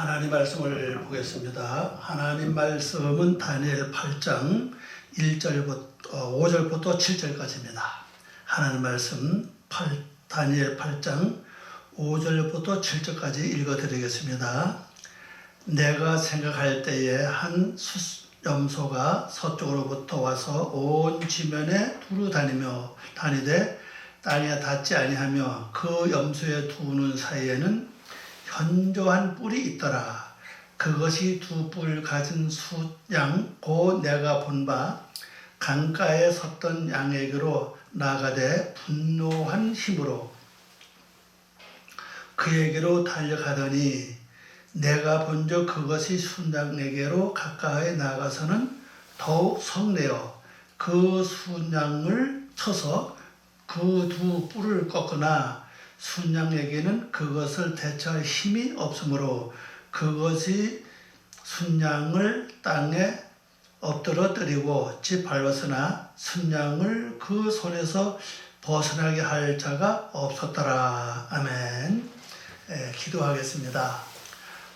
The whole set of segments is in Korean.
하나님 말씀을 보겠습니다. 하나님 말씀은 다니엘 8장 5절부터 7절까지입니다. 하나님 말씀 다니엘 8장 5절부터 7절까지 읽어드리겠습니다. 내가 생각할 때에 한 염소가 서쪽으로부터 와서 온 지면에 두루 다니되 땅에 닿지 아니하며 그 염소의 두 눈 사이에는 현저한 뿔이 있더라. 그것이 두 뿔 가진 숫양 곧 내가 본 바 강가에 섰던 양에게로 나아가되 분노한 힘으로 그에게로 달려가더니 내가 본즉 그것이 순양에게로 가까이 나아가서는 더욱 성내어 그 순양을 쳐서 그 두 뿔을 꺾으나 순양에게는 그것을 대처할 힘이 없으므로 그것이 순양을 땅에 엎드러뜨리고 짓밟았으나 순양을 그 손에서 벗어나게 할 자가 없었더라. 아멘. 기도하겠습니다.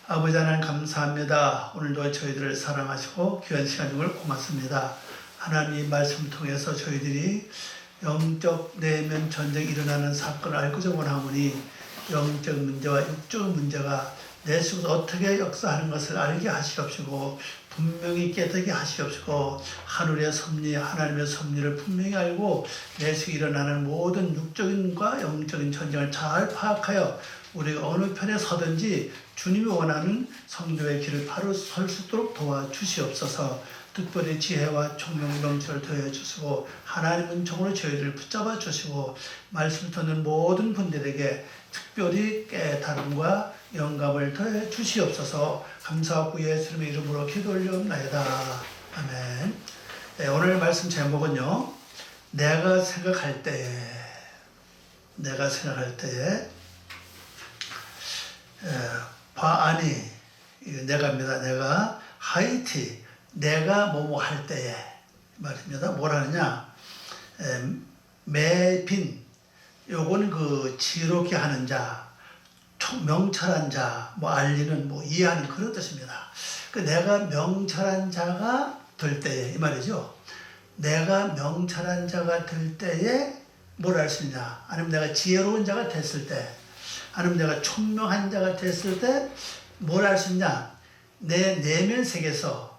아버지 하나님 감사합니다. 오늘도 저희들을 사랑하시고 귀한 시간 주걸 고맙습니다. 하나님 말씀 통해서 저희들이 영적 내면 전쟁이 일어나는 사건을 알고자 원하오니 영적 문제와 육적 문제가 내 속에서 어떻게 역사하는 것을 알게 하시옵시고 분명히 깨닫게 하시옵시고 하늘의 섭리 하나님의 섭리를 분명히 알고 내 속에 일어나는 모든 육적인과 영적인 전쟁을 잘 파악하여 우리가 어느 편에 서든지 주님이 원하는 성도의 길을 바로 설 수 있도록 도와주시옵소서. 특별히 지혜와 총명 넘치를 더해 주시고 하나님은 정으로 저희를 붙잡아 주시고 말씀을 듣는 모든 분들에게 특별히 깨달음과 영감을 더해 주시옵소서. 감사하고 예수님의 이름으로 기도 올려옵나이다. 아멘. 네, 오늘 말씀 제목은요. 내가 생각할 때에 바아니 내가입니다. 내가 하이티 내가 뭐뭐 할 때에 말입니다. 뭐라느냐? 매빈 요건 그 지혜롭게 하는 자, 명철한 자, 뭐 알리는 뭐 이해하는 그런 뜻입니다. 그 내가 명철한 자가 될 때에 이 말이죠. 내가 명철한 자가 될 때에 뭘 할 수 있냐? 아니면 내가 지혜로운 자가 됐을 때, 아니면 내가 총명한 자가 됐을 때 뭘 할 수 있냐? 내 내면 세계에서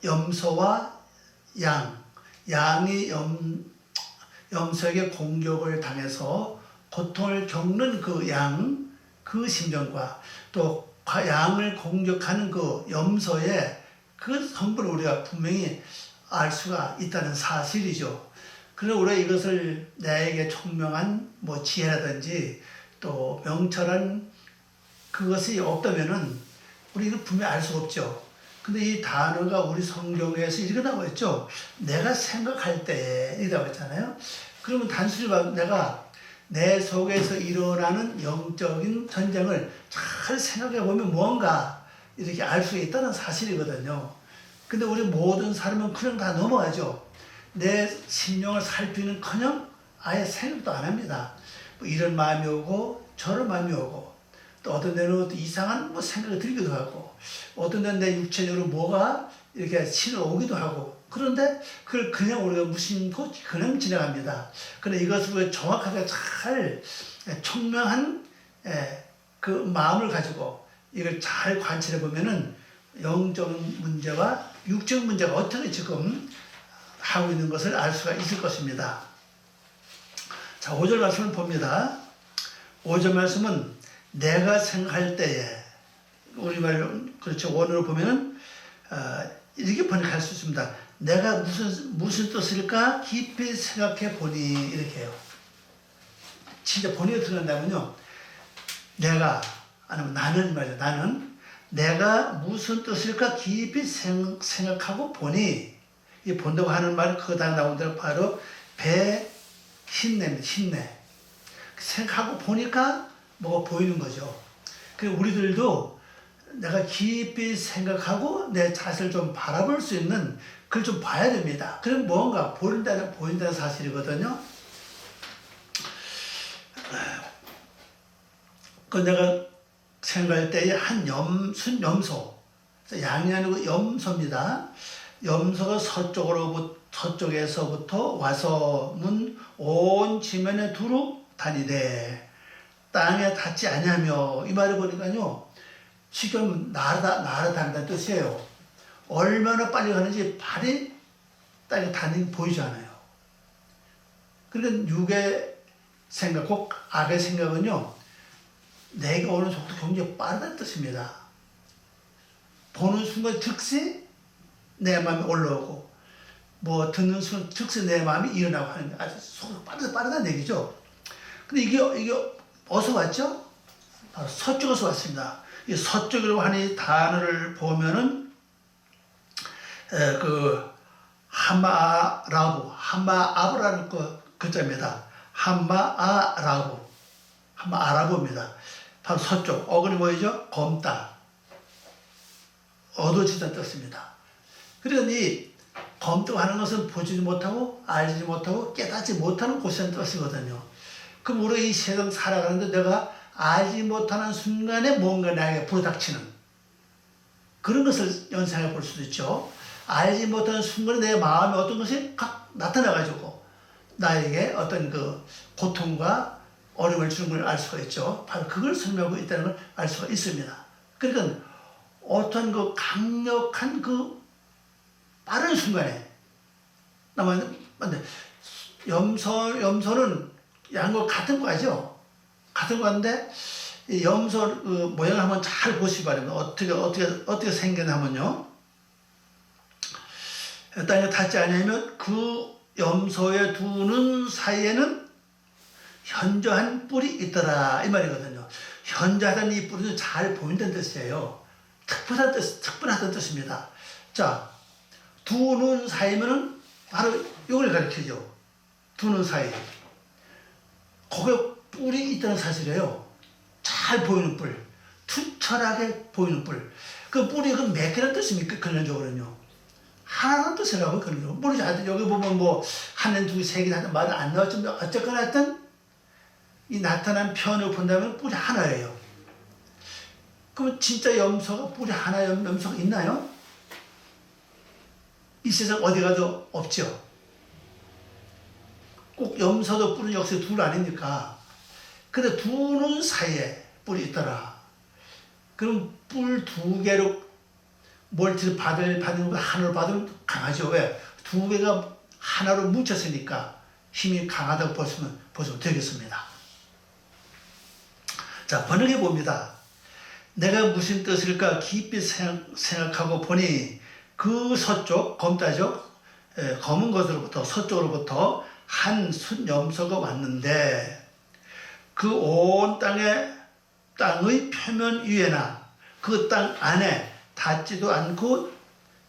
염소와 양이 염소에게 공격을 당해서 고통을 겪는 그 심정과 또 양을 공격하는 그 염소의 그 성분을 우리가 분명히 알 수가 있다는 사실이죠. 그래서 우리가 이것을 나에게 총명한 뭐 지혜라든지 또 명철한 그것이 없다면은 우리는 분명히 알 수가 없죠. 근데 이 단어가 우리 성경에서 이렇게 나와 있죠. 내가 생각할 때 이렇게 나와 있잖아요. 그러면 단순히 내가 내 속에서 일어나는 영적인 전쟁을 잘 생각해 보면 뭔가 이렇게 알 수 있다는 사실이거든요. 근데 우리 모든 사람은 그냥 다 넘어가죠. 내 심령을 살피는커녕 아예 생각도 안 합니다. 뭐 이런 마음이 오고 저런 마음이 오고 또 어떤 데는 이상한 뭐 생각이 들기도 하고 어떤 데는 내 육체적으로 뭐가 이렇게 신호 오기도 하고 그런데 그걸 그냥 우리가 무심코 그냥 지나갑니다. 그런데 이것을 정확하게 잘 총명한 그 마음을 가지고 이걸 잘 관찰해 보면은 영적 문제와 육적 문제가 어떻게 지금 하고 있는 것을 알 수가 있을 것입니다. 자, 5절 말씀을 봅니다. 5절 말씀은 내가 생각할 때에 우리말로 그렇죠. 원어로 보면은 이렇게 번역할 수 있습니다. 내가 무슨 뜻일까 깊이 생각해 보니 이렇게 해요. 진짜 번역에 들어간다면요. 내가 아니면 나는 말이죠. 나는 내가 무슨 뜻일까 깊이 생각하고 보니 이 본다고 하는 말은 그 다음 나온 대로 바로 힘내. 생각하고 보니까 뭐가 보이는 거죠. 그리고 우리들도 내가 깊이 생각하고 내 자신을 좀 바라볼 수 있는 그걸 좀 봐야 됩니다. 그럼 뭔가 보인다는 사실이거든요. 그 내가 생각할 때의 순염소, 양이 아니고 염소입니다. 염소가 서쪽에서부터 와서는 온 지면에 두루 다니되 땅에 닿지 아니하며, 이 말을 보니까요 지금 날아다닌다는 뜻이에요. 얼마나 빨리 가는지 발이 땅에 닿는 게 보이지 않아요. 그러니까 육의 생각, 꼭 악의 생각은요 내가 오는 속도 굉장히 빠르다는 뜻입니다. 보는 순간 즉시 내 마음이 올라오고, 뭐 듣는 순간 즉시 내 마음이 일어나고 하는 게 아주 속도가 빠르다는 얘기죠. 근데 이게 어디서 왔죠? 바로 서쪽에서 왔습니다. 이 서쪽이라고 하는 이 단어를 보면은 그 하마아브라는 글자입니다. 하마아라브입니다. 바로 서쪽. 어근이 뭐죠? 검다, 어두워지다는 뜻입니다. 그러니 이 검도하는 것은 보지도 못하고 알지 못하고 깨닫지 못하는 곳이라는 뜻이거든요. 그럼 우리가 이 세상 살아가는데 내가 알지 못하는 순간에 뭔가 나에게 부닥치는 그런 것을 연상해 볼 수도 있죠. 알지 못하는 순간에 내 마음에 어떤 것이 각 나타나가지고 나에게 어떤 그 고통과 어려움을 주는 걸 알 수가 있죠. 바로 그걸 설명하고 있다는 걸 알 수가 있습니다. 그러니까 어떤 그 강력한 그 빠른 순간에 염소는 양과 같은 과죠. 같은 과인데 이 염소 그 모양을 한번 잘 보시기 바랍니다. 어떻게 생겼냐면요. 땅에 닿지 않으면 그 염소의 두 눈 사이에는 현저한 뿔이 있더라, 이 말이거든요. 현저하다는 이 뿔은 잘 보인다는 뜻이에요. 특별하다는 뜻입니다. 자, 두 눈 사이면은 바로 이걸 가리키죠. 두 눈 사이. 거기에 뿔이 있다는 사실이에요. 잘 보이는 뿔. 투철하게 보이는 뿔. 그 뿔이 몇 개라는 뜻입니까? 근원적으로는요. 하나라는 뜻이라고 그러죠. 모르죠. 여기 보면 뭐 하나, 두, 세 개, 말은 안 나왔지만 어쨌거나 하여튼 이 나타난 표현을 본다면 뿔이 하나예요. 그럼 진짜 염소가 뿔이 하나 염소가 있나요? 이 세상 어디 가도 없죠. 꼭 염소도 뿔은 역시 둘 아닙니까? 근데 두 눈 사이에 뿔이 있더라. 그럼 뿔 두 개로 멀티를 받는 것보다 하나로 받으면 강하죠. 왜? 두 개가 하나로 뭉쳤으니까 힘이 강하다고 보시면 되겠습니다. 자, 번역해 봅니다. 내가 무슨 뜻일까 깊이 생각하고 보니 그 서쪽, 검다죠? 검은 것으로부터, 서쪽으로부터 한 순염소가 왔는데 그 온 땅의 표면 위에나 그 땅 안에 닿지도 않고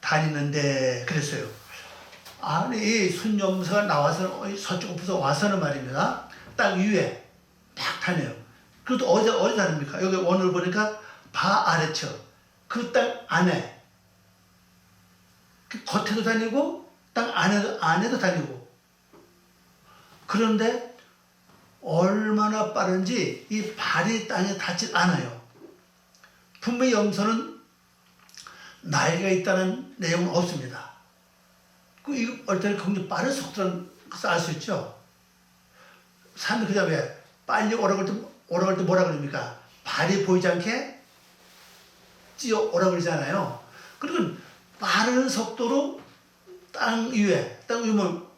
다니는데, 그랬어요. 아니, 이 순염소가 나와서 서쪽부터 와서는 말입니다. 땅 위에 딱 다녀요. 그것도 어디 다닙니까? 여기 오늘 보니까 바아레처, 그 땅 안에, 겉에도 다니고 땅 안에도 다니고. 그런데 얼마나 빠른지 이 발이 땅에 닿지 않아요. 분명히 염소는 나이가 있다는 내용은 없습니다. 이거 얼떨 굉장히 빠른 속도라는 것을 알 수 있죠. 사람들이 그냥 왜 빨리 오라고 할 때 뭐라 그럽니까? 발이 보이지 않게 뛰어오라고 그러잖아요. 그러면 빠른 속도로 땅 위에 뭐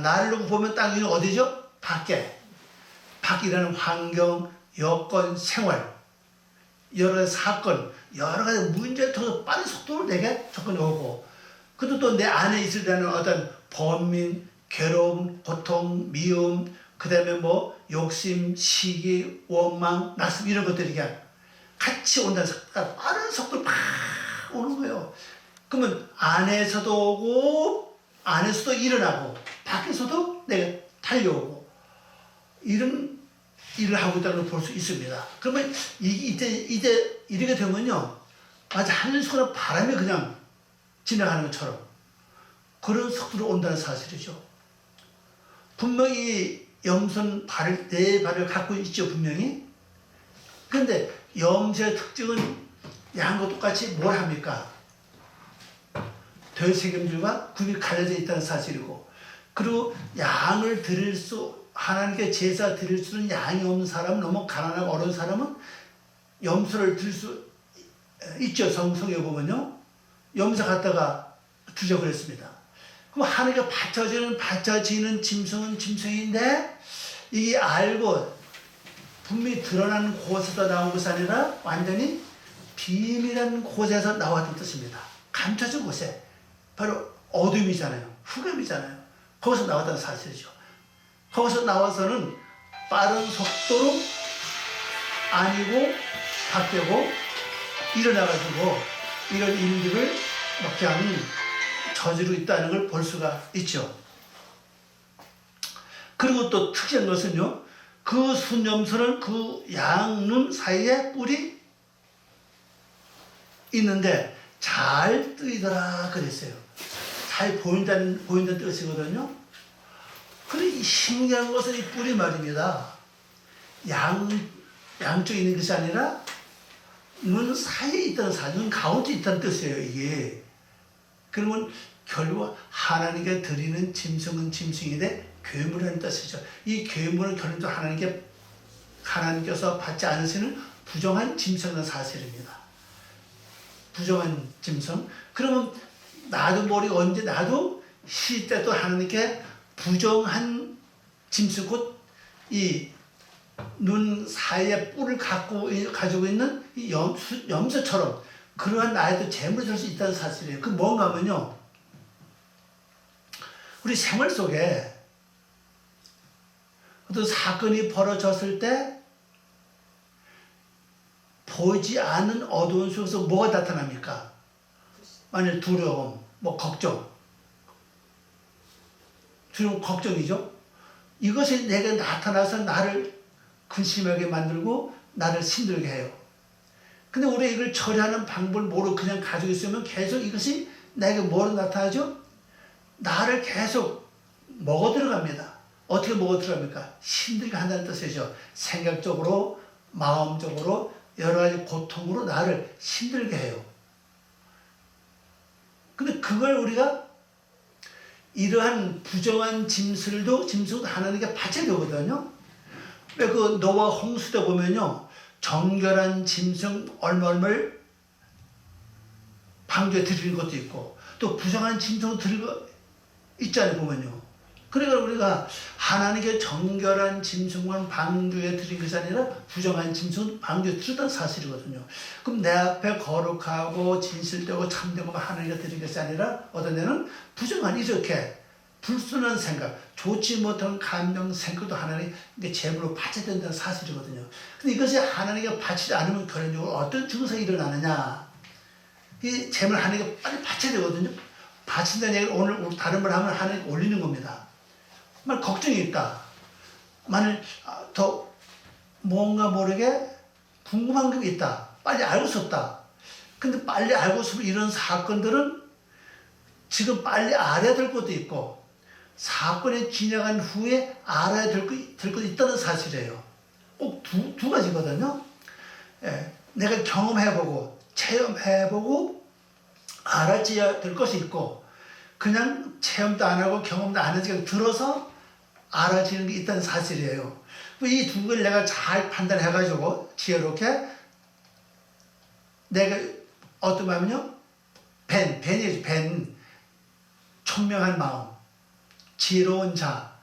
날로 보면 땅 위는 어디죠? 밖이라는 환경, 여건, 생활, 여러 가지 사건, 여러 가지 문제를 통해서 빠른 속도로 내게 접근해 오고, 그것도 또 내 안에 있을 때는 어떤 번민, 괴로움, 고통, 미움, 그 다음에 뭐 욕심, 시기, 원망, 낙심, 이런 것들이 그냥 같이 온다는 빠른 속도로 팍 오는 거예요. 그러면 안에서도 오고 안에서도 일어나고 밖에서도 내가 달려오고 이런 일을 하고 있다는 걸 볼 수 있습니다. 그러면 이제 이렇게 되면요, 마치 하늘속으로 바람이 그냥 지나가는 것처럼 그런 속도로 온다는 사실이죠. 분명히 염소는 네 발을 갖고 있죠. 분명히 그런데 염소의 특징은 양과 똑같이 뭘 합니까? 되새김질과 굽이 갈려져 있다는 사실이고, 그리고 양을 드릴 하나님께 제사 드릴 수 있는 양이 없는 사람은, 너무 가난하고 어려운 사람은 염소를 드릴 수 있죠. 성경에 보면요. 염소 갖다가 주자 그랬습니다. 그럼 하나님께 바쳐지는 짐승은 짐승인데, 이게 알고 분명히 드러나는 곳에서 나온 것이 아니라 완전히 비밀한 곳에서 나왔던 뜻입니다. 감춰진 곳에, 바로 어둠이잖아요. 흑암이잖아요. 거기서 나왔다는 사실이죠. 거기서 나와서는 빠른 속도로 아니고 바뀌고 일어나가지고 이런 일들을 그냥 저지르고 있다는 걸 볼 수가 있죠. 그리고 또 특이한 것은요, 그 순염소는 그 양눈 사이에 뿔이 있는데 잘 뜨이더라 그랬어요. 잘 보인다는 뜻이거든요. 그런데 신기한 것은 이 뿔이 말입니다. 양쪽에 있는 것이 아니라 눈 사이에 있다는 사실, 눈 가운데 있다는 뜻이에요, 이게. 그러면 결국 하나님께 드리는 짐승은 짐승인데 괴물이라는 뜻이죠. 이 괴물은 결국도 하나님께서 받지 않으시는 부정한 짐승은 사실입니다. 부정한 짐승. 그러면 나도 모르게 언제 나도 시때도 하나님께 부정한 짐승, 곧 이 눈 사이에 뿔을 가지고 있는 이 염소처럼 그러한 나에도 재물이 될 수 있다는 사실이에요. 그 뭔가 하면요, 우리 생활 속에 어떤 사건이 벌어졌을 때 보이지 않는 어두운 속에서 뭐가 나타납니까? 만일 두려움, 걱정. 두려움, 걱정이죠. 이것이 내게 나타나서 나를 근심하게 만들고 나를 힘들게 해요. 근데 우리가 이걸 처리하는 방법을 모르고 그냥 가지고 있으면 계속 이것이 내게 뭐로 나타나죠? 나를 계속 먹어 들어갑니다. 어떻게 먹어 들어갑니까? 힘들게 한다는 뜻이죠. 생각적으로, 마음적으로 여러 가지 고통으로 나를 힘들게 해요. 근데 그걸 우리가 이러한 부정한 짐승도 하나님께 바쳐야 되거든요. 왜 그 노아 홍수 때 보면요, 정결한 짐승 얼마를 방주에 드리는 것도 있고, 또 부정한 짐승도 드리는 거 있잖아요, 보면요. 그러니까 우리가 하나님께 정결한 짐승만 방주에 드린 것이 아니라 부정한 짐승은 방주에 드렸다는 사실이거든요. 그럼 내 앞에 거룩하고 진실되고 참되고 하나님께 드린 것이 아니라 어떤 데는 부정한 이렇게 불순한 생각, 좋지 못한 감정, 생각도 하나님께 제물로 바쳐야 된다는 사실이거든요. 근데 이것이 하나님께 바치지 않으면 결론적으로 어떤 증상이 일어나느냐. 이 제물 하나님께 빨리 바쳐야 되거든요. 바친다는 얘기를 오늘 다른 말 하면 하나님께 올리는 겁니다. 만약 걱정이 있다. 만일 더 뭔가 모르게 궁금한 게 있다. 빨리 알고 싶다. 근데 빨리 알고 싶은 이런 사건들은 지금 빨리 알아야 될 것도 있고, 사건이 지나간 후에 알아야 될 것도 있다는 사실이에요. 꼭 두 가지거든요. 예, 내가 경험해보고 체험해보고 알아야 될 것이 있고, 그냥 체험도 안 하고 경험도 안 해서 들어서 알아지는 게 있다는 사실이에요. 이 두 개를 내가 잘 판단해가지고 지혜롭게 내가 어떤 마음은요, 벤, 총명한 마음, 지혜로운 자,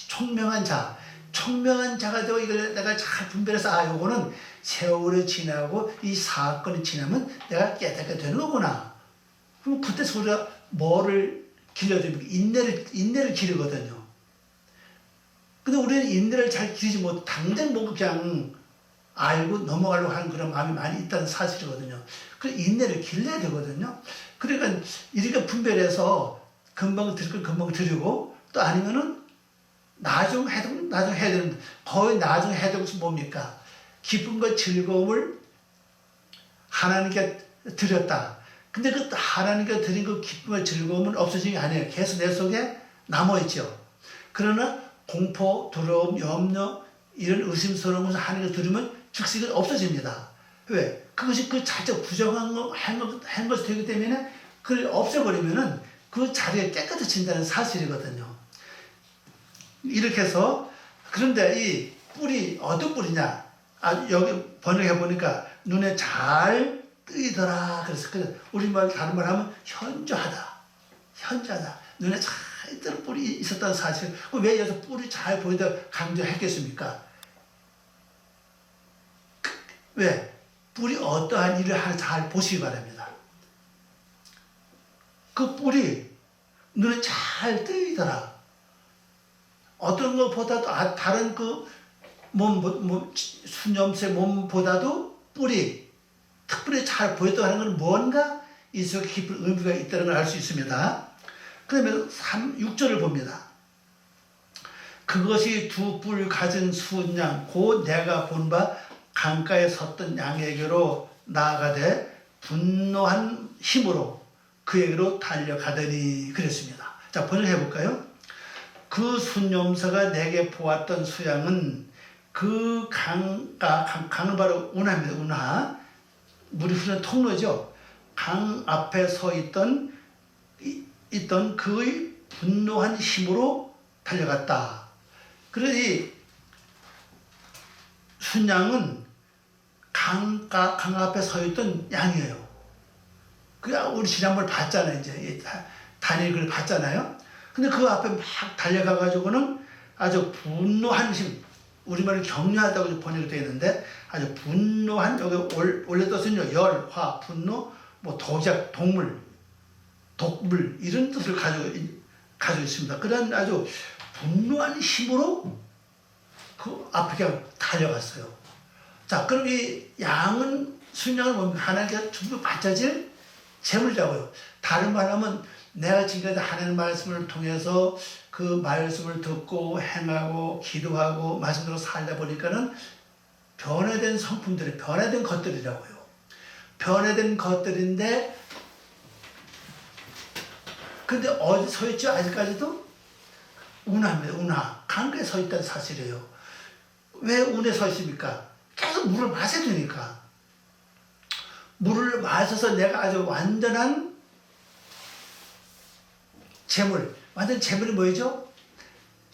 총명한 자가 되고 이걸 내가 잘 분별해서 요거는 세월이 지나고 이 사건이 지나면 내가 깨닫게 되는 거구나. 그럼 그때 우리가 뭐를 길러줍니까? 인내를 기르거든요. 근데 우리는 인내를 잘 기르지 못해 당장 보고 그냥 알고 넘어가려고 하는 그런 마음이 많이 있다는 사실이거든요. 그래서 인내를 길러야 되거든요. 그러니까 이렇게 분별해서 금방 드릴 걸 금방 드리고, 또 아니면은 나중 해야 되는데, 거의 나중에 해야 되는 것은 뭡니까? 기쁨과 즐거움을 하나님께 드렸다. 근데 그 하나님께 드린 그 기쁨과 즐거움은 없어지는 게 아니에요. 계속 내 속에 남아있죠. 그러나 공포, 두려움, 염려, 이런 의심스러운 것을 하나님께 드리면 즉시 없어집니다. 왜? 그것이 그 자체 부정한 거, 한 것이 되기 때문에 그걸 없애버리면은 그 자리가 깨끗해진다는 사실이거든요. 이렇게 해서, 그런데 이 뿔이 어떤 뿔이냐? 여기 번역해 보니까 눈에 잘 뜨이더라. 그래서 우리말 다른 말 하면 현저하다. 현저하다. 눈에 잘 뜨는 뿔이 있었다는 사실. 왜 여기서 뿔이 잘 보인다 강조했겠습니까? 왜? 뿔이 어떠한 일을 하는지 잘 보시기 바랍니다. 그 뿔이 눈에 잘 뜨이더라. 어떤 것보다도 다른 그 수염새 몸보다도 뿔이 특별히 잘 보였다고 하는 건 뭔가 이 속에 깊은 의미가 있다는 걸 알 수 있습니다. 그러면 6절을 봅니다. 그것이 두 뿔 가진 순양 곧 내가 본 바 강가에 섰던 양에게로 나아가되 분노한 힘으로 그에게로 달려가더니 그랬습니다. 자, 번역해 볼까요? 그 순염소가 내게 보았던 수양은 그 강은 바로 운하입니다. 운하. 물이 흐르는 통로죠. 강 앞에 서 있던 그의 분노한 힘으로 달려갔다. 그래서 이 순양은 강 앞에 서 있던 양이에요. 우리 지난번에 봤잖아요. 이제 다니엘 글 봤잖아요. 근데 그 앞에 막 달려가가지고는 아주 분노한 힘, 우리말은 격려하다고 번역이 되어 있는데 아주 분노한, 여기 원래 뜻은요, 열, 화, 분노, 도적, 동물, 독물 이런 뜻을 가지고 있습니다. 그런 아주 분노한 힘으로 그 앞에 그냥 달려갔어요. 자, 그럼 이 양은 순양을 보면 하나님께 전부 바쳐질 재물이라고요. 다른 말하면 내가 지금까지 하나님 말씀을 통해서 그 말씀을 듣고 행하고 기도하고 말씀대로 살다 보니까는 변화된 성품들이, 변화된 것들이라고요. 변화된 것들인데, 근데 어디 서 있죠? 아직까지도? 운하입니다. 운하. 강가에 서 있다는 사실이에요. 왜 운에 서 있습니까? 계속 물을 마셔야 되니까. 물을 마셔서 내가 아주 완전한 재물, 완전 재물이 뭐죠?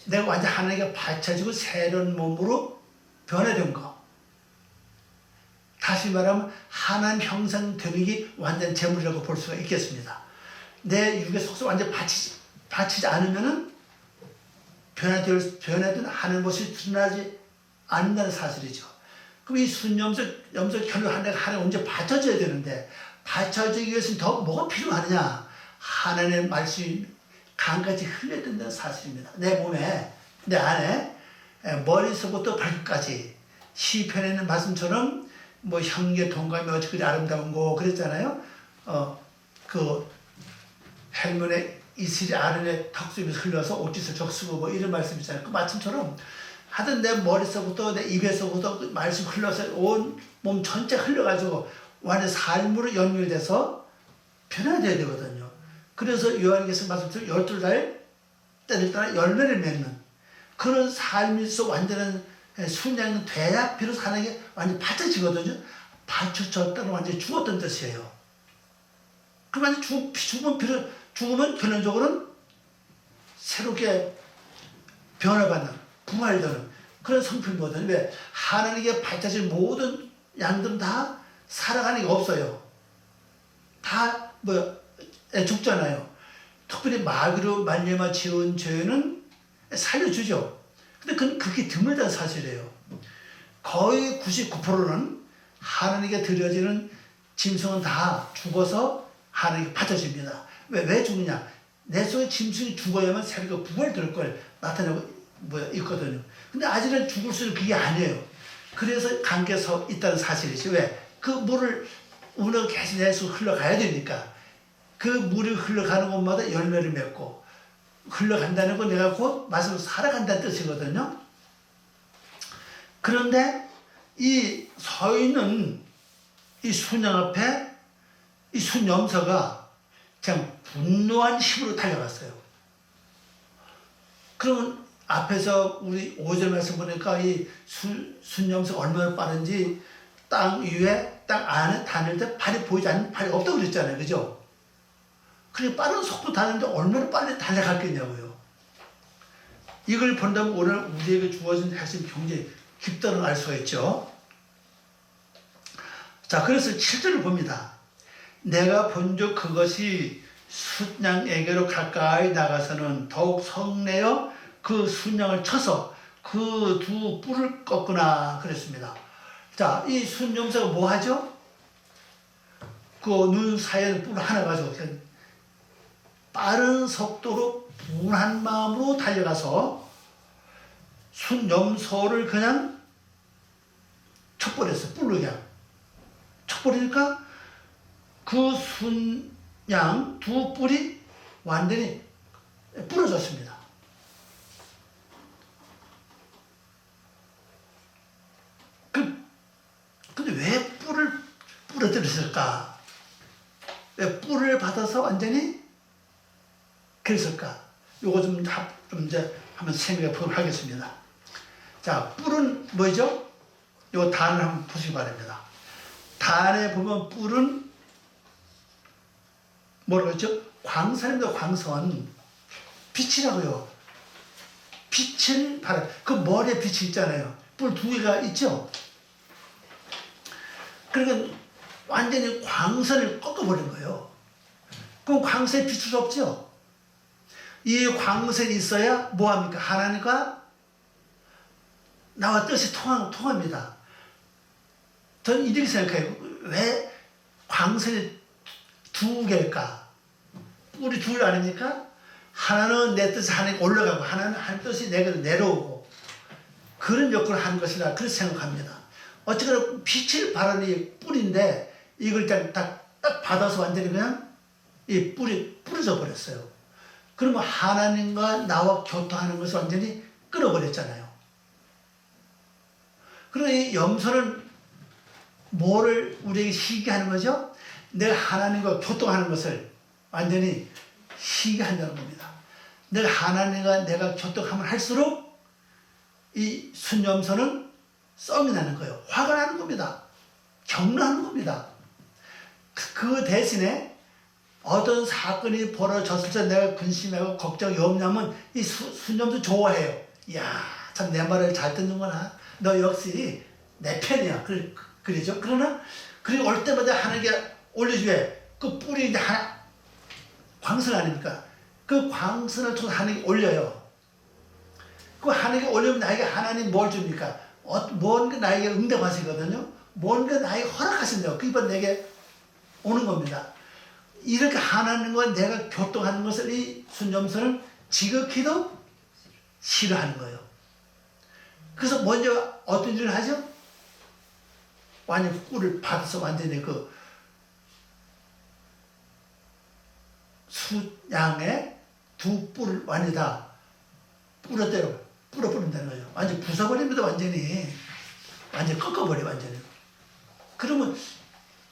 내가 완전 하나님께 바쳐지고 새로운 몸으로 변화된 거. 다시 말하면 하나님 형상 되는 게 완전 재물이라고 볼 수가 있겠습니다. 내 육의 속성 완전 바치지 않으면은 변화된 하는 것이 드러나지 않는다는 사실이죠. 그럼 이 순염소 결국 하나님 언제 바쳐져야 되는데, 바쳐지기 위해서는 더 뭐가 필요하느냐? 하나님의 말씀이 강같이 흘려야 된다는 사실입니다. 내 몸에, 내 안에, 머리서부터 발끝까지 시편에 있는 말씀처럼 형제 동감이 어찌 그리 아름다운 거 그랬잖아요. 그 행문에 이슬이 아른의 턱수입에서 흘러서 옷짓을 적수고 이런 말씀 있잖아요. 그 말씀처럼 하여튼 내 머리서부터 내 입에서부터 그 말씀 흘러서 온 몸 전체 흘러가지고 완전 삶으로 연결돼서 변화되어야 되거든요. 그래서 요한계시록 말씀처럼 12달 때를 따라 열매를 맺는 그런 삶에서 완전한 순양은 돼야 비로소 하나님께 완전 바쳐지거든요. 바쳐졌다는 완전히 죽었던 뜻이에요. 그럼 완전 죽으면 결론적으로는 새롭게 변화받는, 부활되는 그런 성품이거든요. 왜? 하나님께 바쳐진 모든 양들은 다 살아가는 게 없어요. 다 죽잖아요. 특별히 마귀로 말미암아 지은 죄는 살려주죠. 근데 그게 드물다는 사실이에요. 거의 99%는 하나님께 드려지는 짐승은 다 죽어서 하나님께 바쳐집니다. 왜 죽느냐? 내 속에 짐승이 죽어야만 새롭게 부활될 걸 나타내고 있거든요. 근데 아직은 죽을 수는 그게 아니에요. 그래서 강가에 서 있다는 사실이지. 왜? 그 물을 운을 계속 내서 흘러가야 되니까. 그 물이 흘러가는 곳마다 열매를 맺고 흘러간다는 건 내가 곧 말씀으로 살아간다는 뜻이거든요. 그런데 이 서 있는 이 순양 앞에 이 순염소가 그냥 분노한 힘으로 달려갔어요. 그러면 앞에서 우리 5절 말씀 보니까 이 순염소가 얼마나 빠른지 땅 위에 땅 안에 다닐 때 발이 보이지 않는 발이 없다고 그랬잖아요. 그죠? 그렇게 빠른 속도 다니는데 얼마나 빨리 달려갔겠냐고요. 이걸 본다면 오늘 우리에게 주어진 핵심 굉장히 깊다는 걸 알 수가 있죠. 자, 그래서 7절을 봅니다. 내가 본즉 그것이 순양에게로 가까이 나가서는 더욱 성내어 그 순양을 쳐서 그 두 뿔을 꺾구나 그랬습니다. 자, 이 순염소가 뭐 하죠? 그 눈 사이에 뿔 하나 가지고 빠른 속도로 분한 마음으로 달려가서 순염소를 그냥 쳐버렸어요. 뿔로 그냥 쳐버리니까 그 순양 두 뿔이 완전히 부러졌습니다. 근데 왜 뿔을 부러뜨렸을까? 왜 뿔을 받아서 완전히 그랬을까? 요거 좀 이제 한번 생각해 보도록 하겠습니다. 자, 뿔은 뭐죠? 요 단을 한번 보시기 바랍니다. 단에 보면 뿔은 뭐라고 했죠? 광선입니다. 광선. 빛이라고요. 빛을 발한. 그 머리에 빛이 있잖아요. 뿔 두 개가 있죠? 그러니까 완전히 광선을 꺾어버린 거예요. 그럼 광선에 비출 수 없죠? 이 광선이 있어야 뭐합니까? 하나님과 나와 뜻이 통합니다. 저는 이렇게 생각해요. 왜 광선이 두 개일까? 뿔이 둘 아닙니까? 하나는 내 뜻이 하나님 올라가고 하나는 하나님 뜻이 내게로 내려오고 그런 역할을 하는 것이라 그렇게 생각합니다. 어쨌거나 빛을 발하는 이 뿔인데 이걸 딱 받아서 완전히 그냥 이 뿔이 부러져 버렸어요. 그러면 하나님과 나와 교통하는 것을 완전히 끊어버렸잖아요. 그러나 이 염소는 뭐를 우리에게 시기하는 거죠? 내가 하나님과 교통하는 것을 완전히 시기한다는 겁니다. 내가 하나님과 내가 교통하면 할수록 이 순염소는 썸이 나는 거예요. 화가 나는 겁니다. 격노하는 겁니다. 그 대신에 어떤 사건이 벌어졌을 때 내가 근심하고 걱정, 염려하면 이 순염소 좋아해요. 이야, 참 내 말을 잘 듣는구나. 너 역시 내 편이야. 그러죠. 그러나 그리고 올 때마다 하나님께 올려주에 그 뿔이 이제 하나 광선 아닙니까? 그 광선을 통해서 하나님께 올려요. 그 하나님께 올리면 나에게 하나님 뭘 줍니까? 뭔가 나에게 응답하시거든요. 뭔가 나에게 허락하신다고. 그 이번 내게 오는 겁니다. 이렇게 하나님과 내가 교통하는 것을 이 순염소는 지극히도 싫어하는 거예요. 그래서 먼저 어떤 일을 하죠? 완전히 뿔을 받아서 완전히 그 수양의 두 뿔을 완전히 다 뿌려버린다는 거예요. 완전히 부숴버립니다. 완전히 꺾어버려. 완전히. 그러면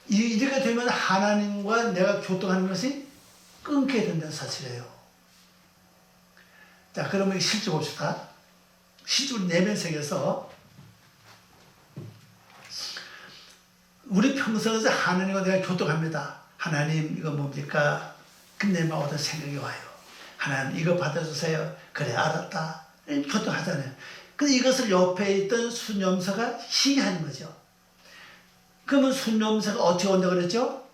이렇게 되면 하나님과 내가 교통하는 것이 끊게 된다는 사실이에요. 자, 그러면 실제 봅시다. 실제 내면세계에서 우리 평소에서 하나님과 내가 교통합니다. 하나님 이거 뭡니까? 근데 막 어떤 생각이 와요. 하나님 이거 받아주세요. 그래 알았다. 교통하잖아요. 근데 이것을 옆에 있던 순염소가 시기하는 거죠. 그러면 순염소가 어떻게 온다고 그랬죠?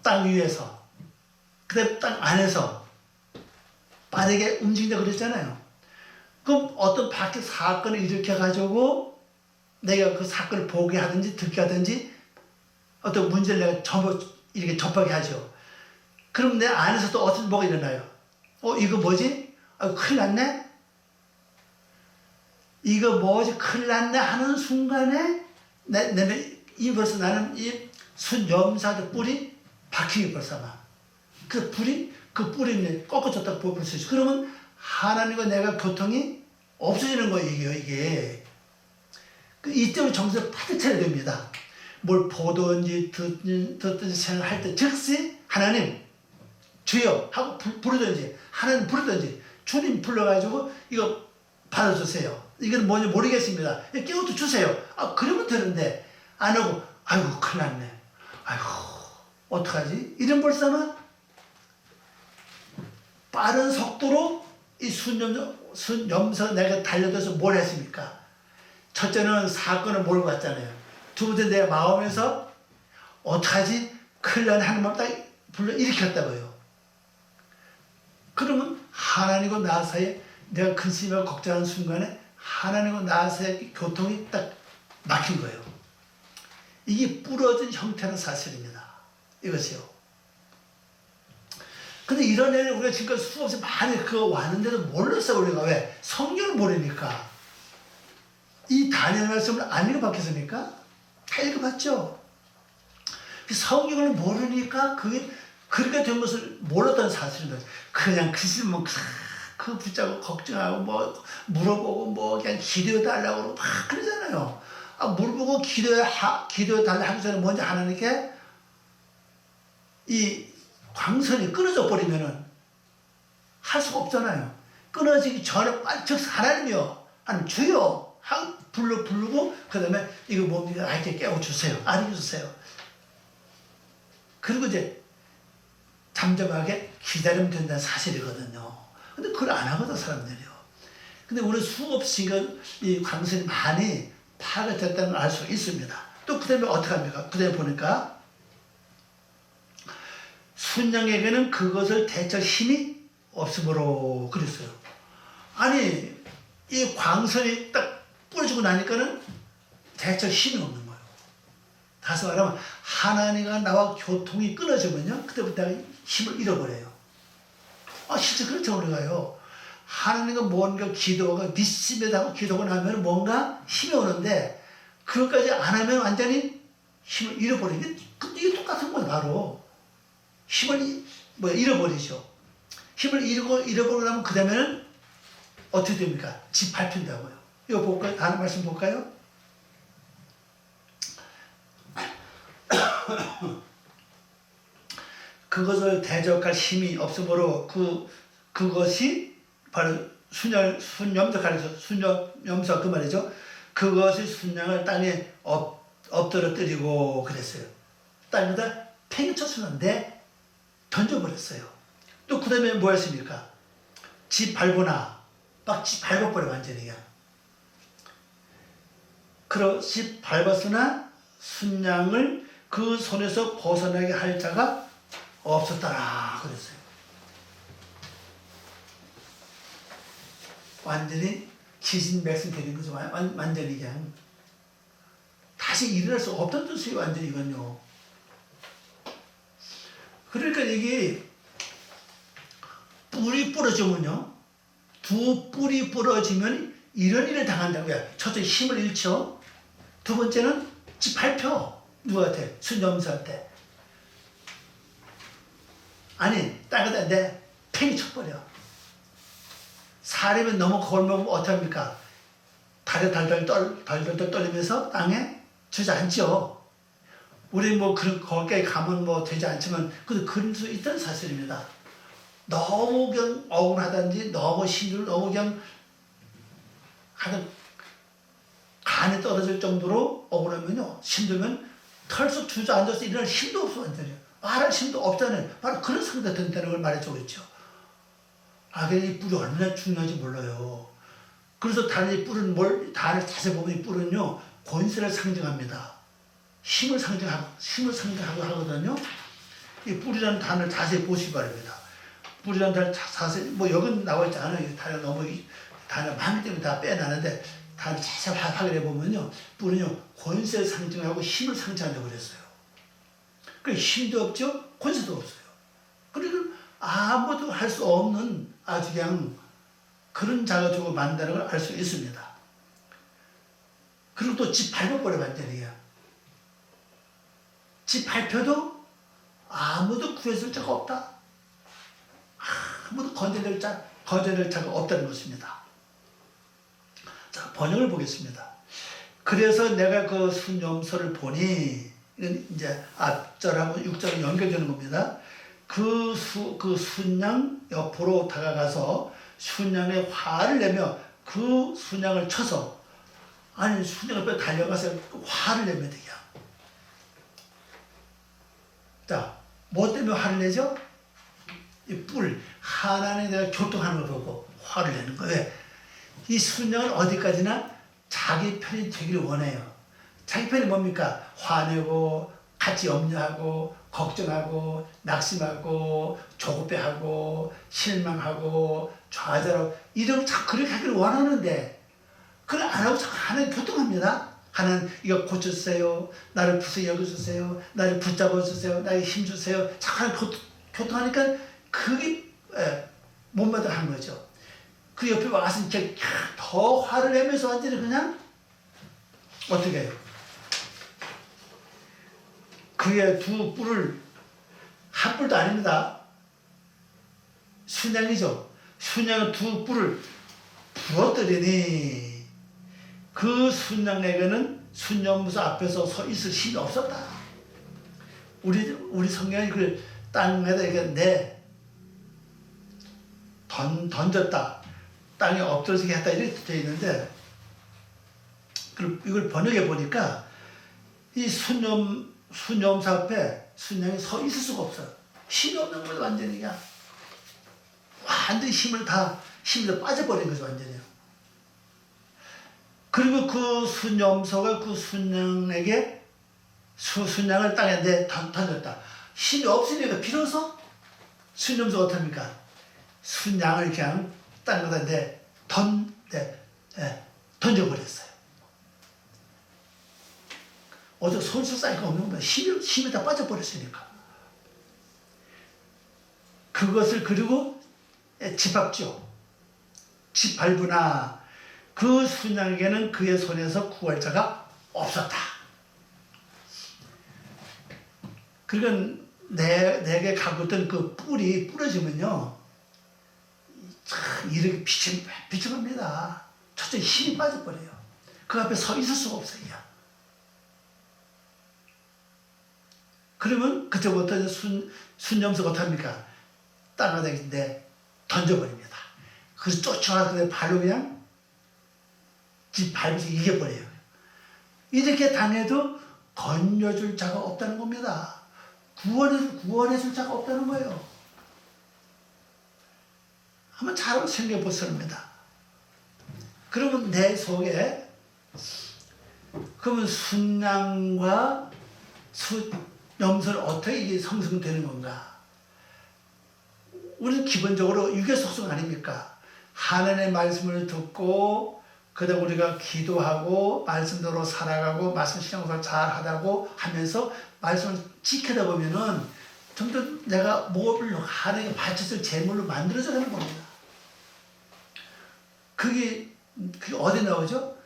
땅 위에서. 그다음에 땅 안에서 빠르게 움직인다고 그랬잖아요. 그럼 어떤 밖에 사건을 일으켜가지고 내가 그 사건을 보게 하든지 듣게 하든지 어떤 문제를 내가 이렇게 접하게 하죠. 그럼 내 안에서도 어떤 뭐가 일어나요? 이거 뭐지? 큰일 났네? 이거 뭐지? 큰일 났네? 하는 순간에 벌써 나는 이 순염소의 뿔이 박히기 벌써 막. 그 뿔이 꺾어졌다고 볼 수 있어요. 그러면 하나님과 내가 교통이 없어지는 거예요, 이게. 이때로 정신을 바짝 차려야 됩니다. 뭘 보든지 듣든지 생각할 때 즉시 하나님 주여 하고 부르든지 하나님 부르든지 주님 불러가지고 이거 받아주세요. 이건 뭔지 모르겠습니다. 깨우쳐 주세요. 그러면 되는데 안 하고 아이고 큰일 났네. 아이고 어떡하지? 이런 불쌍한 빠른 속도로 이 순염소 내가 달려들어서 뭘 했습니까? 첫째는 사건을 몰고 갔잖아요. 두 번째 내 마음에서 어떡하지? 큰일 나네 하는 마음 딱 불러 일으켰다고요. 그러면 하나님과 나 사이에 내가 근심하고 걱정하는 순간에 하나님과 나 사이의 교통이 딱 막힌 거예요. 이게 부러진 형태는 사실입니다. 이것이요. 근데 이런 애를 우리가 지금까지 수없이 많이 왔는데도 몰랐어. 우리가 왜? 성경을 모르니까. 이 다니엘 말씀을 안 읽어봤겠습니까? 다 읽어봤죠. 성경을 모르니까 그게 그렇게 된 것을 몰랐던 사실입니다. 그냥 글씨만 그 붙잡고 걱정하고 뭐 물어보고 뭐 그냥 기도해 달라고 그러고 막 그러잖아요. 물어보고 기도해 달라고 하기 전에 먼저 하나님께 이 광선이 끊어져 버리면은 할 수가 없잖아요. 끊어지기 전에 즉 하나님이요, 하나님 주여 부르고 그 다음에 이거 뭡니까? 알게 깨워주세요. 알려주세요. 그리고 이제 잠잠하게 기다리면 된다는 사실이거든요. 근데 그걸 안 하거든 사람들이요. 근데 우리 수없이 이 광선이 많이 파가 됐다는 걸 알 수 있습니다. 또 그 다음에 어떻게 합니까? 그 다음에 보니까 순양에게는 그것을 대처할 힘이 없으므로 그랬어요. 아니 이 광선이 딱 뿌려주고 나니까는 대처할 힘이 없는 거예요. 다시 말하면 하나님과 나와 교통이 끊어지면요 그때부터 힘을 잃어버려요. 실제 그렇죠. 우리가요 하나님과 뭔가 기도가 믿음에다가 기도가 나면 뭔가 힘이 오는데 그것까지 안 하면 완전히 힘을 잃어버려요. 이게 똑같은 거예요. 바로 힘을 잃어버리죠. 힘을 잃어버리고 나면 그 다음에는 어떻게 됩니까? 짓밟힌다고요. 이거 볼까요? 다른 말씀 볼까요? 그것을 대적할 힘이 없으므로 그것이 바로 순염소 가리죠. 순염소 그 말이죠. 그것이 순양을 땅에 엎드러뜨리고 그랬어요. 땅에다 팽이쳤었는데 던져버렸어요. 또 그 다음에 뭐 했습니까? 집 밟거나 막 집 밟아버려 완전히. 집 밟았으나 순양을 그 손에서 벗어나게 할 자가 없었더라 그랬어요. 완전히 기진맥승되는 거죠. 완전히 그냥 다시 일어날 수 없던 뜻이에요. 완전히 이건요. 그러니까 이게 뿔이 부러지면요, 두 뿔이 부러지면 이런 일을 당한다고요. 첫째 힘을 잃죠. 두 번째는 짓밟혀. 누구한테? 순염소한테. 아니 땅에다 내 팽이 쳐버려. 사람이 너무 골먹으면 어떡합니까? 다리 달달 떨리면서 땅에 주저앉죠. 우리 거기에 가면 되지 않지만 그래도 그럴 수 있다는 사실입니다. 너무 그냥 억울하다든지 너무 힘들고 너무 그냥 간에 떨어질 정도로 억울하면요, 힘들면 털썩 주저앉아서 일어날 힘도 없어. 완전히 말할 힘도 없다는 바로 그런 상태가 된다는 걸 말해주고 있죠. 이 뿔이 얼마나 중요한지 몰라요. 그래서 단의 뿔은 단을 자세히 보면 이 뿔은요 권세를 상징합니다. 힘을 상징하고 하거든요. 이 뿔이라는 단을 자세히 보시기 바랍니다. 뿔이라는 단을 자세히 여기 나와 있지 않아요. 단을 너무 단을 많기 때문에 다 빼놨는데 단을 자세히 확인해 보면요 뿔은요 권세를 상징하고 힘을 상징한다고 그랬어요. 그러니까 힘도 없죠, 권세도 없어요. 그리고 아무도 할 수 없는 아주 그냥 그런 자가 주고 만다는 걸 알 수 있습니다. 그리고 또 집 밟아버려 완전히. 집 밟혀도 아무도 구해줄 자가 없다. 아무도 건져낼 자가 없다는 것입니다. 자, 번역을 보겠습니다. 그래서 내가 그 순염소를 보니, 이건 이제 앞절하고 6절이 연결되는 겁니다. 그 순양 옆으로 다가가서 순양에 화를 내며 그 순양을 쳐서, 아니 순양 옆에 달려가서 화를 내면 돼요. 자, 뭐 때문에 화를 내죠? 이 뿔, 하나님에 내가 교통하는 걸 보고 화를 내는 거예요. 이 순양은 어디까지나 자기 편이 되기를 원해요. 자기 편이 뭡니까? 화내고 같이 염려하고 걱정하고 낙심하고 조급해하고 실망하고 좌절하고 이런 자꾸 그렇게 하기를 원하는데, 그걸 안 하고 자꾸 하나님 교통합니다. 하나님 이거 고쳐주세요. 나를 부서 여겨주세요. 나를 붙잡아 주세요. 나에게 힘주세요. 자꾸 하나님 교통하니까 그게 못마땅 한 거죠. 그 옆에 와서 이렇게 더 화를 내면서 완전히 그냥 어떻게 해요? 그의 두 뿔을, 한 뿔도 아닙니다. 순양이죠. 순양의 두 뿔을 부러뜨리니 그 순양에게는 순념소 앞에서 서 있을 힘이 없었다. 우리 성경이 그걸 땅에다 이렇게 던졌다. 땅에 엎드러지게 했다. 이렇게 되어 있는데, 이걸 번역해 보니까 이 순념사 앞에 순양이 서 있을 수가 없어요. 힘이 없는 거죠. 완전히 그냥 완전히 힘이 다 빠져버린 거죠. 완전히요. 그리고 그 순념소가 그 순양에게 순양을 땅에 던졌다. 힘이 없으니까 비로소 순념소가 어떡합니까? 순양을 그냥 땅에다 던져버렸어요. 어떻게 손수 쌓일 거 없는 거야. 힘이 다 빠져버렸으니까. 그것을 그리고 짓밟죠. 짓밟으나 그 순양에게는 그의 손에서 구할 자가 없었다. 그러니까 내게 갖고 있던 그 뿔이 부러지면요, 참 이렇게 비참합니다. 첫째 힘이 빠져버려요. 그 앞에 서 있을 수가 없어요. 그러면 그때부터 순념소가 어떡합니까? 땅에 던져버립니다. 그래서 쫓아가서 발로 그냥 밟아서 이겨버려요. 이렇게 당해도 건져줄 자가 없다는 겁니다. 구원해줄 자가 없다는 거예요. 한번 잘 생각해 보십니다. 그러면 내 속에, 그러면 순양과 염소를 어떻게 이게 성성되는 건가? 우리는 기본적으로 육의 속성 아닙니까? 하나님의 말씀을 듣고, 그다음 우리가 기도하고 말씀대로 살아가고 말씀 신앙생활 잘 하다고 하면서 말씀을 지키다 보면은 점점 내가 뭘 하나님께 바쳤을 제물로 만들어져 가는 겁니다. 그게 어디 나오죠?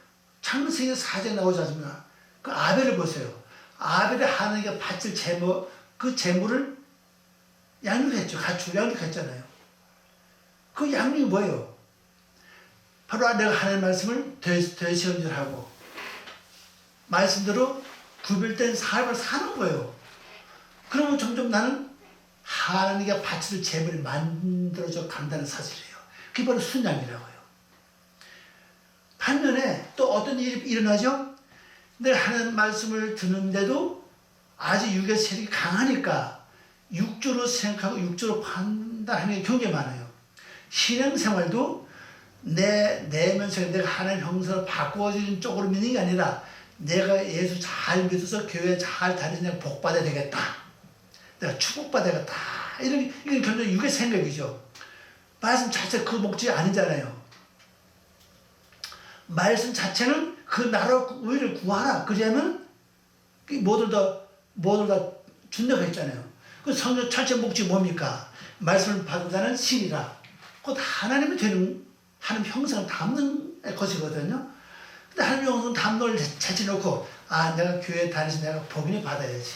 창세기 4장에 나오지 않습니까? 그 아벨을 보세요. 아벨이 하나님께 바칠 제물, 그 제물을 양육했죠. 가축 양육했잖아요. 그 양육이 뭐예요? 바로 내가 하나님의 말씀을 되시험질하고 말씀대로 구별된 삶을 사는 거예요. 그러면 점점 나는 하나님께 바칠 제물을 만들어져 간다는 사실이에요. 그게 바로 순양이라고요. 반면에 또 어떤 일이 일어나죠? 내가 하나님 말씀을 듣는데도 아직 육의 세력이 강하니까 육조로 생각하고 육조로 판단하는 게 굉장히 많아요. 신앙생활도 내 내면서 내가 하나님 형상으로 바꿔지는 쪽으로 믿는 게 아니라 내가 예수 잘 믿어서 교회 잘 다니서 내가 복받아야 되겠다. 내가 축복받아야겠다. 이건 결국 육의 생각이죠. 말씀 자체가 그 목적이 아니잖아요. 말씀 자체는 그 나라 의를 구하라. 그러면 모두 다 준다고 했잖아요. 그 성경 전체 목적이 뭡니까? 말씀을 받은 자는 신이라. 곧 하나님이 되는, 하나님 형상을 담는 것이거든요. 근데 하나님 형상 담는 걸 제쳐놓고, 내가 교회 다니서 내가 복인을 받아야지.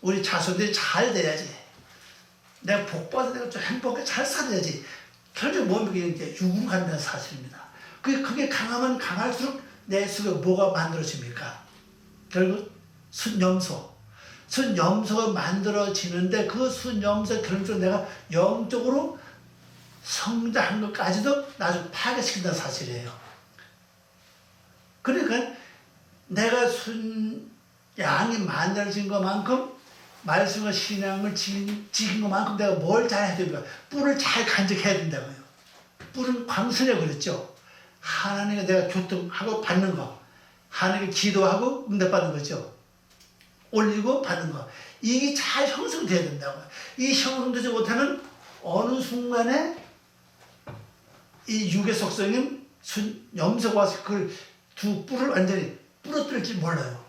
우리 자손들이 잘 돼야지. 내가 복받아 내가 좀 행복하게 잘 살아야지. 결국 뭡니까? 이제 육으로 간다는 사실입니다. 그게 강하면 강할수록 내 속에 뭐가 만들어집니까? 결국 순염소. 순염소가 만들어지는데 그 순염소 결국적으로 내가 영적으로 성장한 것까지도 나중에 파괴시킨다는 사실이에요. 그러니까 내가 양이 만들어진 것만큼 말씀과 신앙을 지킨 것만큼 내가 뭘 잘해야 됩니까? 뿔을 잘 간직해야 된다고요. 뿔은 광선에 그랬죠. 하나님과 내가 교통하고 받는 거, 하나님께 기도하고 응답받는 거죠. 올리고 받는 거, 이게 잘 형성돼야 된다고요. 이 형성되지 못하면 어느 순간에 이 육의 속성인 염소가 와서 그 두 뿔을 완전히 부러뜨릴지 몰라요.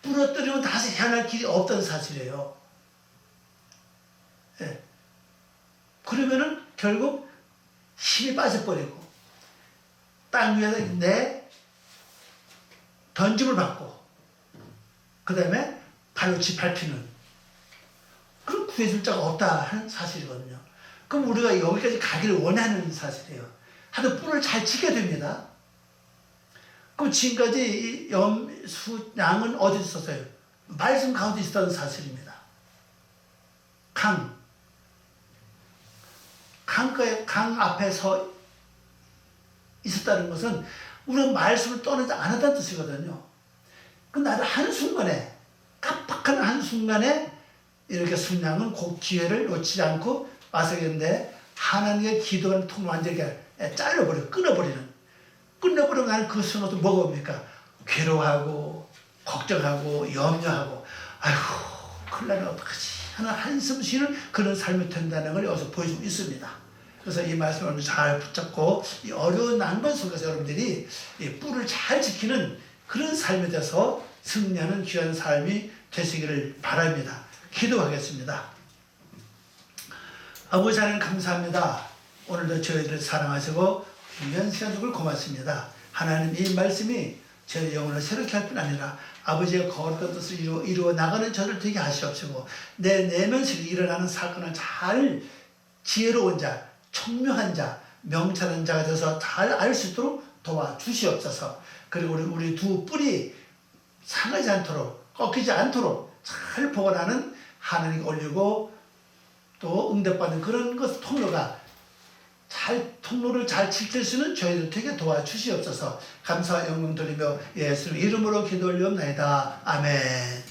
부러뜨리면 다시 헤어날 길이 없다는 사실이에요. 예. 그러면은 결국 힘이 빠져버리고 땅 위에다 내 던짐을 받고 그 다음에 발로 짓밟히는 그런 구해줄 자가 없다 하는 사실이거든요. 그럼 우리가 여기까지 가기를 원하는 사실이에요. 하여튼 뿔을 잘 지켜야 됩니다. 그럼 지금까지 양은 어디 있었어요? 말씀 가운데 있었다는 사실입니다. 강 앞에 서 있었다는 것은 우리가 말씀을 떠나지 않았다는 뜻이거든요. 그 나를 한순간에, 깜빡한 한순간에 이렇게 순양은 그 기회를 놓치지 않고 와서 있는데 하나님의 기도하는 통을 완전히 끊어버리는 나는 그 순간도 뭐가 옵니까? 괴로워하고 걱정하고 염려하고 아이고 큰일 나면 어떡하지 하는 한숨 쉬는 그런 삶이 된다는 걸 여기서 보여주고 있습니다. 그래서 이 말씀을 잘 붙잡고 이 어려운 난관 속에서 여러분들이 이 뿔을 잘 지키는 그런 삶에 대해서 승리하는 귀한 삶이 되시기를 바랍니다. 기도하겠습니다. 아버지 하나님 감사합니다. 오늘도 저희들을 사랑하시고 귀한 시간 주고 고맙습니다. 하나님 이 말씀이 저희 영혼을 새롭게 할 뿐 아니라 아버지의 거룩한 뜻을 이루어 나가는 저를 되게 하시옵시고 내 내면에서 일어나는 사건을 잘 지혜로운 자, 청명한 자, 명철한 자가 되어서 잘 알 수 있도록 도와주시옵소서. 그리고 우리 두 뿔이 상하지 않도록 꺾이지 않도록 잘 보관하는 하나님께 올리고 또 응답받는 그런 것 통로를 잘 지킬 수 있는 저희들 되게 도와주시옵소서. 감사와 영광 드리며 예수 이름으로 기도 올리옵나이다. 아멘.